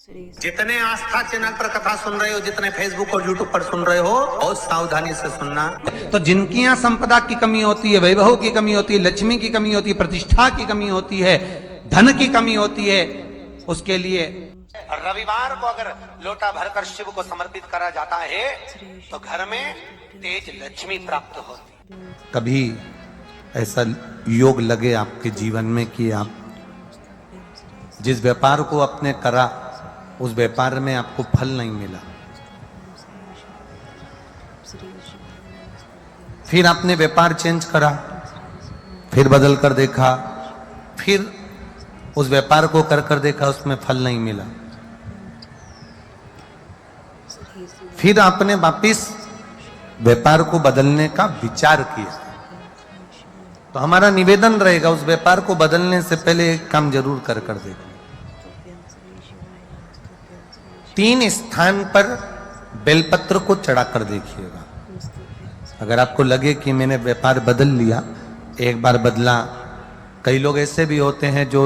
जितने आस्था चैनल पर कथा सुन रहे हो, जितने फेसबुक और यूट्यूब पर सुन रहे हो, बहुत सावधानी से सुनना। तो जिनकी यहाँ संपदा की कमी होती है, वैभव की कमी होती है, लक्ष्मी की कमी होती है, प्रतिष्ठा की कमी होती है, धन की कमी होती है, उसके लिए रविवार को अगर लोटा भरकर शिव को समर्पित करा जाता है तो घर में तेज लक्ष्मी प्राप्त होती। कभी ऐसा योग लगे आपके जीवन में कि आप जिस व्यापार को आपने करा उस व्यापार में आपको फल नहीं मिला, फिर आपने व्यापार चेंज करा, फिर बदल कर देखा, फिर उस व्यापार को कर देखा, उसमें फल नहीं मिला, फिर आपने वापिस व्यापार को बदलने का विचार किया, तो हमारा निवेदन रहेगा उस व्यापार को बदलने से पहले एक काम जरूर कर देखो। 3 स्थान पर बेलपत्र को चढ़ाकर देखिएगा। अगर आपको लगे कि मैंने व्यापार बदल लिया, एक बार बदला, कई लोग ऐसे भी होते हैं जो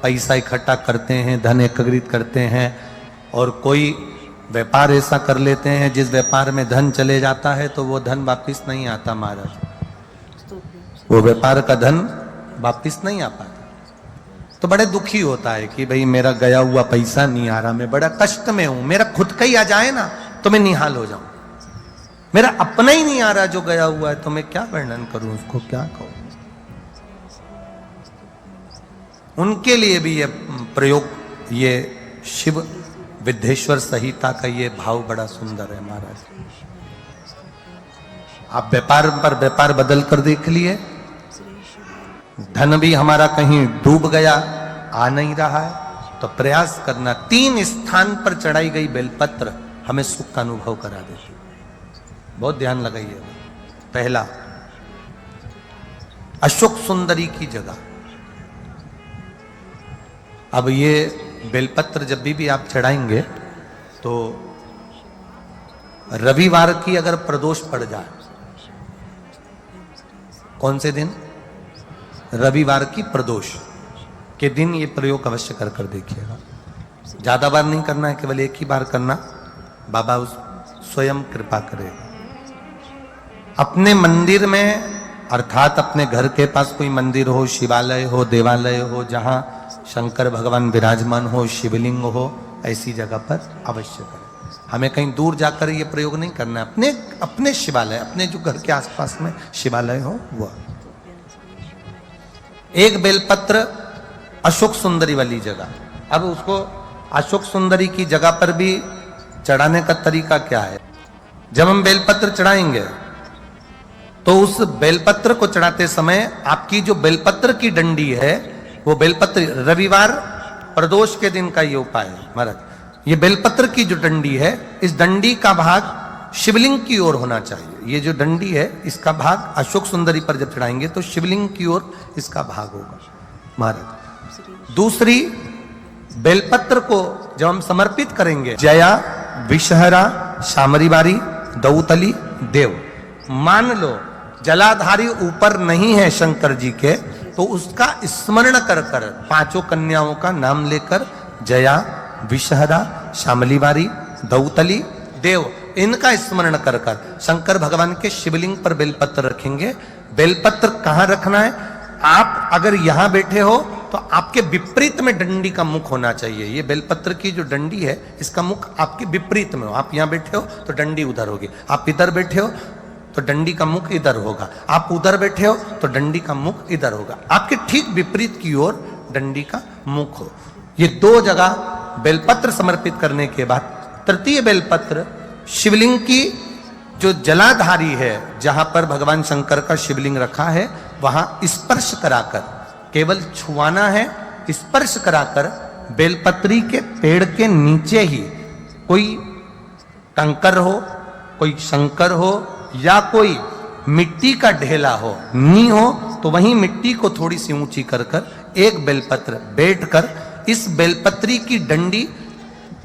पैसा इकट्ठा करते हैं, धन एकत्रित करते हैं, और कोई व्यापार ऐसा कर लेते हैं जिस व्यापार में धन चले जाता है तो वो धन वापिस नहीं आता महाराज, वो व्यापार का धन वापिस नहीं आ पाता। तो बड़े दुखी होता है कि भाई मेरा गया हुआ पैसा नहीं आ रहा, मैं बड़ा कष्ट में हूं, मेरा खुद का ही आ जाए ना तो मैं निहाल हो जाऊं, मेरा अपना ही नहीं आ रहा जो गया हुआ है, तो मैं क्या वर्णन करूं, उसको क्या कहूं। उनके लिए भी ये प्रयोग, ये शिव विद्येश्वर संहिता का ये भाव बड़ा सुंदर है महाराज। आप व्यापार पर व्यापार बदल कर देख लिए, धन भी हमारा कहीं डूब गया, आ नहीं रहा है, तो प्रयास करना 3 स्थान पर चढ़ाई गई बेलपत्र हमें सुख का अनुभव करा देती। बहुत ध्यान लगाइए। पहला, अशोक सुंदरी की जगह। अब ये बेलपत्र जब भी आप चढ़ाएंगे तो रविवार की अगर प्रदोष पड़ जाए, कौन से दिन? रविवार की प्रदोष के दिन ये प्रयोग अवश्य कर देखिएगा। ज्यादा बार नहीं करना है, केवल एक ही बार करना, बाबा उस स्वयं कृपा करेगा। अपने मंदिर में, अर्थात अपने घर के पास कोई मंदिर हो, शिवालय हो, देवालय हो, जहां शंकर भगवान विराजमान हो, शिवलिंग हो, ऐसी जगह पर अवश्य करें। हमें कहीं दूर जाकर ये प्रयोग नहीं करना है, अपने शिवालय, अपने जो घर के आसपास में शिवालय हो वह। एक बेलपत्र अशोक सुंदरी वाली जगह। अब उसको अशोक सुंदरी की जगह पर भी चढ़ाने का तरीका क्या है? जब हम बेलपत्र चढ़ाएंगे तो उस बेलपत्र को चढ़ाते समय आपकी जो बेलपत्र की डंडी है, वो बेलपत्र, रविवार प्रदोष के दिन का ये उपाय है महाराज, ये बेलपत्र की जो डंडी है, इस डंडी का भाग शिवलिंग की ओर होना चाहिए। ये जो डंडी है, इसका भाग अशोक सुंदरी पर जब चढ़ाएंगे तो शिवलिंग की ओर इसका भाग होगा महाराज। दूसरी, बेलपत्र को जब हम समर्पित करेंगे, जया, विषहरा, शामरीबारी, दौतली, देव, मान लो जलाधारी ऊपर नहीं है शंकर जी के, तो उसका स्मरण कर 5 कन्याओं का नाम लेकर, जया, विषहरा, शामलीबारी, दौतली, देव, इनका स्मरण कर शंकर भगवान के शिवलिंग पर बेलपत्र रखेंगे। बेलपत्र कहां रखना है? आप अगर यहां बैठे हो तो आपके विपरीत में डंडी का मुख होना चाहिए। ये बेलपत्र की जो डंडी है, इसका मुख आपके विपरीत में हो। आप यहां बैठे हो तो डंडी उधर होगी, आप इधर बैठे हो तो डंडी का मुख इधर होगा, आप उधर बैठे हो तो डंडी का मुख इधर होगा, आपके ठीक विपरीत की ओर डंडी का मुख हो। ये 2 जगह बेलपत्र समर्पित करने के बाद, तृतीय बेलपत्र शिवलिंग की जो जलाधारी है, जहां पर भगवान शंकर का शिवलिंग रखा है, वहां स्पर्श कराकर, केवल छुआना है, स्पर्श कराकर बेलपत्री के पेड़ के नीचे ही कोई कंकर हो, कोई शंकर हो, या कोई मिट्टी का ढेला हो, नी हो, तो वहीं मिट्टी को थोड़ी सी ऊंची कर एक बेलपत्र बैठकर इस बेलपत्री की डंडी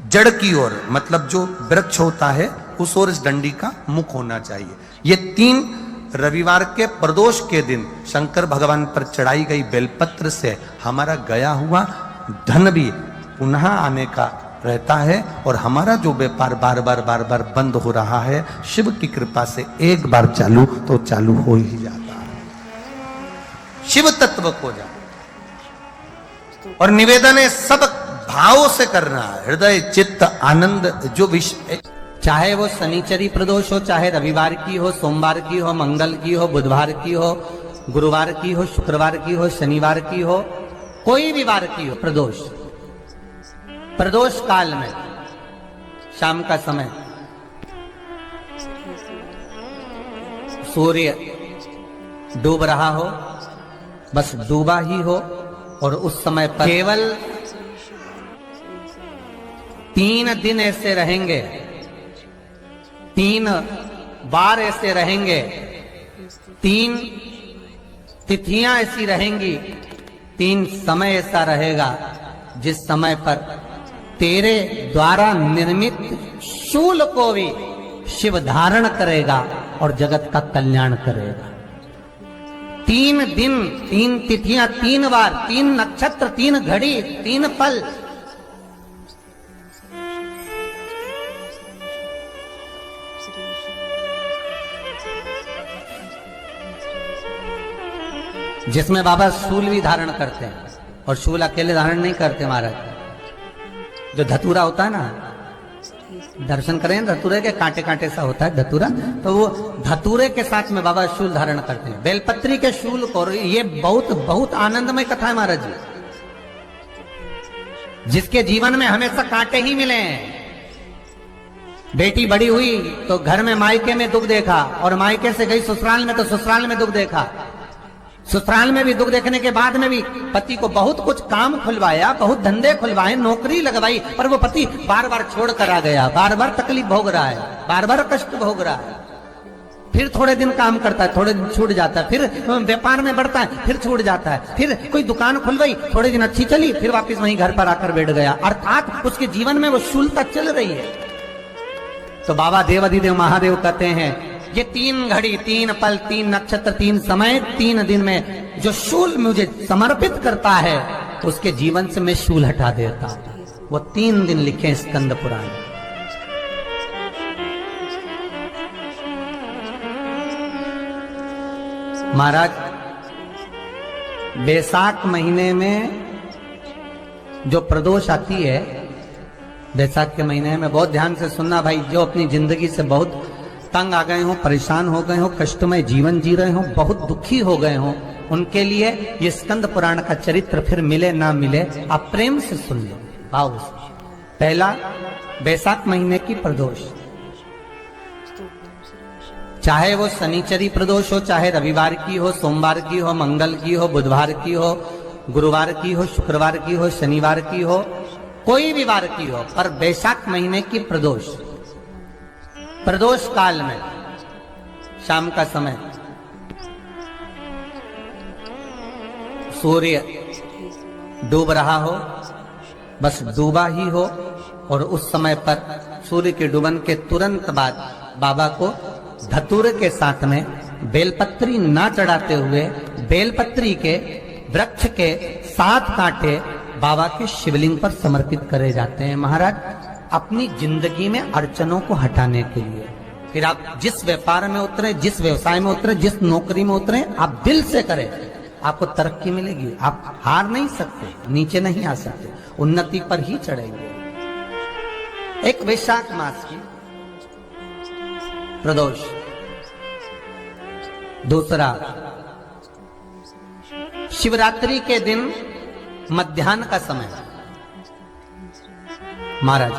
जड़ की ओर, मतलब जो वृक्ष होता है उस ओर इस डंडी का मुख होना चाहिए। ये 3 रविवार के प्रदोष के दिन शंकर भगवान पर चढ़ाई गई बेलपत्र से हमारा गया हुआ धन भी पुनः आने का रहता है और हमारा जो व्यापार बार बार बंद हो रहा है, शिव की कृपा से एक बार चालू तो चालू हो ही जाता है, शिव तत्व को जाए। और निवेदन है सब भावों से करना है, हृदय चित्त आनंद जो विषय, चाहे वो शनिचरी प्रदोष हो, चाहे रविवार की हो, सोमवार की हो, मंगल की हो, बुधवार की हो, गुरुवार की हो, शुक्रवार की हो, शनिवार की हो, कोई भी वार की हो, प्रदोष काल में शाम का समय सूर्य डूब रहा हो, बस डूबा ही हो, और उस समय पर केवल 3 दिन ऐसे रहेंगे, 3 बार ऐसे रहेंगे, 3 तिथियां ऐसी रहेंगी, 3 समय ऐसा रहेगा जिस समय पर तेरे द्वारा निर्मित शूल को भी शिव धारण करेगा और जगत का कल्याण करेगा। 3 दिन, 3 तिथियां, 3 बार, 3 नक्षत्र, 3 घड़ी, 3 पल, जिसमें बाबा शूल भी धारण करते हैं, और शूल अकेले धारण नहीं करते महाराज, जो धतूरा होता है ना, दर्शन करें धतूरे के, कांटे कांटे सा होता है धतूरा, तो वो धतूरे के साथ में बाबा शूल धारण करते हैं, बेलपत्री के शूल को। ये बहुत बहुत आनंदमय कथा है महाराज जी, जिसके जीवन में हमेशा कांटे ही मिले हैं। बेटी बड़ी हुई तो घर में मायके में दुख देखा, और मायके से गई ससुराल में तो ससुराल में दुख देखा, ससुराल में भी दुख देखने के बाद में भी पति को बहुत कुछ काम खुलवाया, बहुत धंधे खुलवाए, नौकरी लगवाई, पर वो पति बार बार छोड़ कर आ गया, बार बार तकलीफ भोग रहा है, बार बार कष्ट भोग रहा है। फिर थोड़े दिन काम करता है, थोड़े दिन छूट जाता है, फिर व्यापार में बढ़ता है, फिर छूट जाता है, फिर कोई दुकान खुलवाई, थोड़े दिन अच्छी चली, फिर वापस वहीं घर पर आकर बैठ गया, अर्थात उसके जीवन में वो शूलता चल रही है। तो बाबा देवाधिदेव महादेव कहते हैं, ये 3 घड़ी, 3 पल, 3 नक्षत्र, 3 समय, 3 दिन में जो शूल मुझे समर्पित करता है, उसके जीवन से मैं शूल हटा देता हूं। वो 3 दिन लिखे स्कंद पुराण। महाराज बैसाख महीने में जो प्रदोष आती है, बैसाख के महीने में बहुत ध्यान से सुनना भाई, जो अपनी जिंदगी से बहुत तंग आ गए हो, परेशान हो गए हो, कष्टमय जीवन जी रहे हो, बहुत दुखी हो गए हो, उनके लिए ये स्कंद पुराण का चरित्र फिर मिले ना मिले, आप प्रेम से सुन लो, भाव से। पहला, बैसाख महीने की प्रदोष, चाहे वो शनिचरी प्रदोष हो, चाहे रविवार की हो, सोमवार की हो, मंगल की हो, बुधवार की हो, गुरुवार की हो, शुक्रवार की हो, शनिवार की हो, कोई भी वार की हो, पर बैसाख महीने की प्रदोष, प्रदोष काल में शाम का समय सूर्य डूब रहा हो, बस डूबा ही हो, और उस समय पर सूर्य के डूबन के तुरंत बाद बाबा को धतूरे के साथ में बेलपत्री ना चढ़ाते हुए बेलपत्री के वृक्ष के 7 कांटे बाबा के शिवलिंग पर समर्पित करे जाते हैं महाराज, अपनी जिंदगी में अड़चनों को हटाने के लिए। फिर आप जिस व्यापार में उतरे, जिस व्यवसाय में उतरे, जिस नौकरी में उतरे, आप दिल से करें, आपको तरक्की मिलेगी। आप हार नहीं सकते, नीचे नहीं आ सकते, उन्नति पर ही चढ़ेंगे। एक वैशाख मास की प्रदोष, दूसरा शिवरात्रि के दिन मध्याह्न का समय महाराज,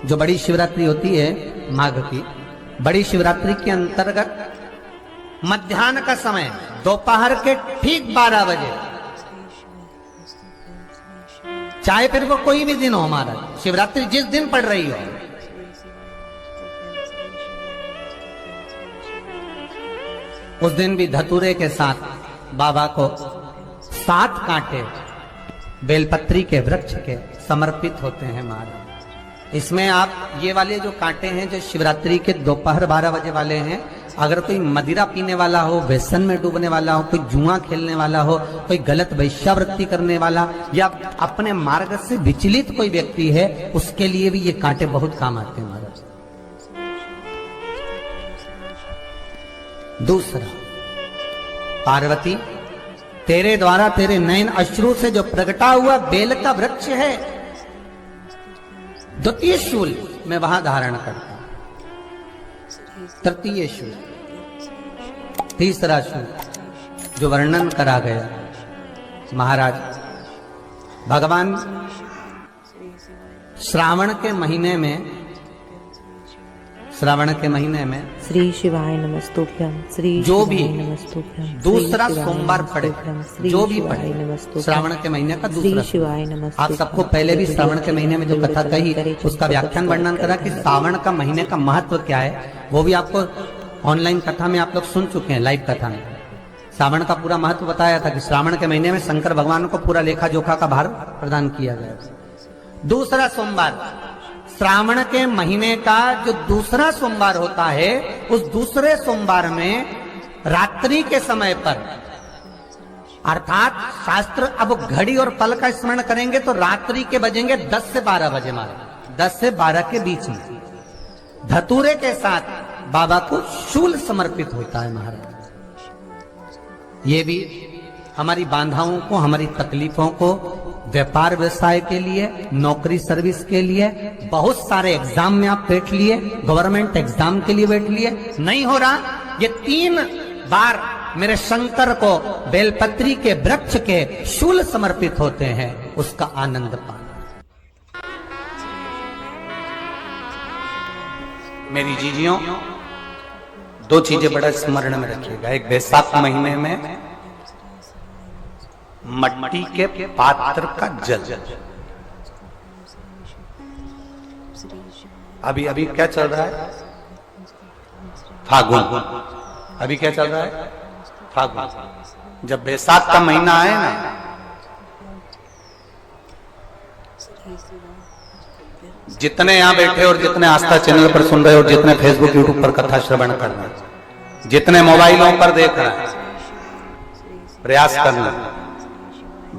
जो बड़ी शिवरात्रि होती है माघ की, बड़ी शिवरात्रि के अंतर्गत मध्याह्न का समय, दोपहर के ठीक 12 बजे, चाहे फिर वो कोई भी दिन हो महाराज, शिवरात्रि जिस दिन पड़ रही हो, उस दिन भी धतूरे के साथ बाबा को 7 कांटे बेलपत्री के वृक्ष के समर्पित होते हैं महाराज। इसमें आप ये वाले जो कांटे हैं, जो शिवरात्रि के दोपहर 12 बजे वाले हैं, अगर कोई मदिरा पीने वाला हो, व्यसन में डूबने वाला हो, कोई जुआ खेलने वाला हो, कोई गलत वैश्यावृत्ति करने वाला या अपने मार्ग से विचलित कोई व्यक्ति है, उसके लिए भी ये कांटे बहुत काम आते हैं महाराज। दूसरा, पार्वती तेरे द्वारा तेरे नयन अश्रु से जो प्रगटा हुआ बेल का वृक्ष है, द्वितीय शूल मैं वहां धारण करता हूं, तृतीय शूल, तीसरा शूल जो वर्णन करा गया महाराज। भगवान श्रावण के महीने में श्री शिवाय नमस्तुभ्यं, श्री जो भी शिवाय नमस्तुभ्यं, दूसरा श्री शिवाय सोमवार पड़े, नमस्तुभ्यं, जो भी श्री पड़े शिवाय नमस्तुभ्यं, श्रावण के महीने का दूसरा श्री शिवाय नमस्तुभ्यं। आप सबको पहले भी श्रावण के महीने में जो कथा कही उसका व्याख्यान वर्णन करा कि श्रावण का महीने का महत्व क्या है, वो भी आपको ऑनलाइन कथा में आप लोग सुन चुके हैं। लाइव कथा में श्रावण का पूरा महत्व बताया था कि श्रावण के महीने में शंकर भगवान को पूरा लेखा जोखा का भार प्रदान किया गया। दूसरा सोमवार, श्रावण के महीने का जो दूसरा सोमवार होता है, उस दूसरे सोमवार में रात्रि के समय पर, अर्थात शास्त्र अब घड़ी और पल का स्मरण करेंगे तो रात्रि के बजेंगे 10 से 12 बजे, मारे 10 से 12 के बीच में धतूरे के साथ बाबा को शूल समर्पित होता है महाराज। ये भी हमारी बाधाओं को, हमारी तकलीफों को, व्यापार व्यवसाय के लिए, नौकरी सर्विस के लिए, बहुत सारे एग्जाम में आप बैठ लिए, गवर्नमेंट एग्जाम के लिए बैठ लिए, नहीं हो रहा, ये 3 बार मेरे शंकर को बेलपत्री के वृक्ष के शूल समर्पित होते हैं, उसका आनंद पाना। मेरी जीजियों, 2 चीजें बड़ा स्मरण में रखिएगा। एक, बैसाख महीने में मट्टी के पात्र का जल, अभी क्या चल रहा है, फागुन, अभी क्या चल रहा है, फागुन। जब बैसाख का महीना आए ना, जितने यहां बैठे और जितने आस्था चैनल पर सुन रहे और जितने फेसबुक यूट्यूब पर कथा श्रवण कर रहे हैं, जितने मोबाइलों पर देख रहे हैं, प्रयास करना,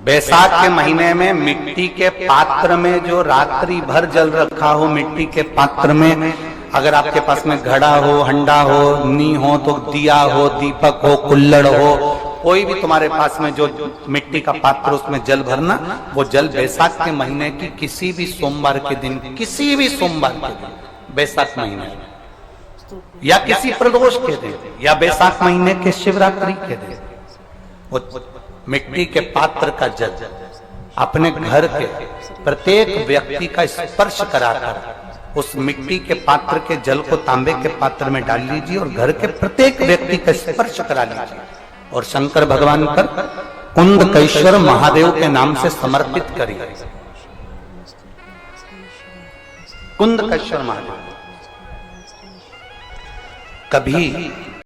बैसाख के महीने में मिट्टी के पात्र में जो रात्रि भर जल रखा हो, मिट्टी के पात्र में, अगर आपके पास में घड़ा हो, हंडा हो, नी हो, तो दिया हो, दीपक हो, कुल्लड़ हो, कोई भी तुम्हारे पास में जो मिट्टी का पात्र, उसमें जल भरना। वो जल बैसाख के महीने की किसी भी सोमवार के दिन, किसी भी सोमवार के दिन, बैसाख महीने या किसी प्रदोष के दिन या बैसाख महीने के शिवरात्रि के दिन, वो मिट्टी के पात्र का जल अपने घर के प्रत्येक व्यक्ति का स्पर्श कराकर उस मिट्टी के पात्र के जल को तांबे के पात्र में डाल लीजिए और घर के प्रत्येक व्यक्ति का स्पर्श करा लीजिए और शंकर भगवान पर कुंदकेश्वर महादेव के नाम से समर्पित करिए। कुंदकेश्वर महादेव, कभी